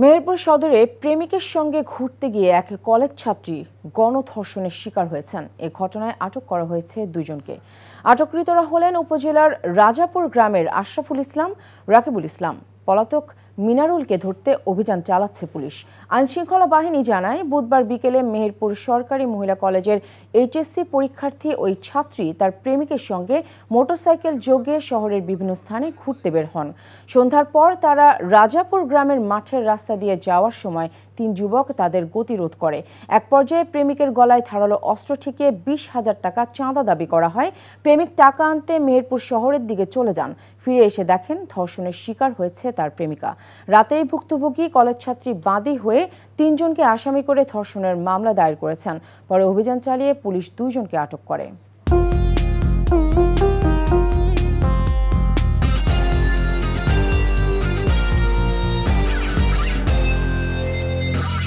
মেহেরপুর সদরে প্রেমিকের সঙ্গে ঘুরতে গিয়ে এক কলেজ ছাত্রী গণধর্ষণের শিকার হয়েছেন। এ ঘটনায় আটক করা হয়েছে দুজনকে। আটককৃতরা হলেন উপজেলার রাজাপুর গ্রামের আশরাফুল ইসলাম, রাকিবুল ইসলাম। পলাতক মিনারুলকে ধরতে অভিযান চালাচ্ছে পুলিশ। আইনশৃঙ্খলা বাহিনী জানায়, বুধবার বিকেলে মেহেরপুর সরকারি মহিলা কলেজের এইচএসসি পরীক্ষার্থী ওই ছাত্রী তার প্রেমিকের সঙ্গে মোটরসাইকেল যোগে শহরের বিভিন্ন স্থানে ঘুরতে বের হন। সন্ধ্যার পর তারা রাজাপুর গ্রামের মাঠের রাস্তা দিয়ে যাওয়ার সময় তিন যুবক তাদের গতিরোধ করে। এক পর্যায়ে প্রেমিকের গলায় ধারালো অস্ত্র ঠেকিয়ে 20,000 টাকা চাঁদা দাবি করা হয়। প্রেমিক টাকা আনতে মেহেরপুর শহরের দিকে চলে যান। ফিরে এসে দেখেন ধর্ষণের শিকার হয়েছে তার প্রেমিকা। রাতেই ভুক্তভোগী কলেজ ছাত্রী বাদী হয়ে তিনজনকে আসামি করে ধর্ষণের মামলা দায়ের করেছেন। পরে অভিযান চালিয়ে পুলিশ দুইজনকে আটক করে।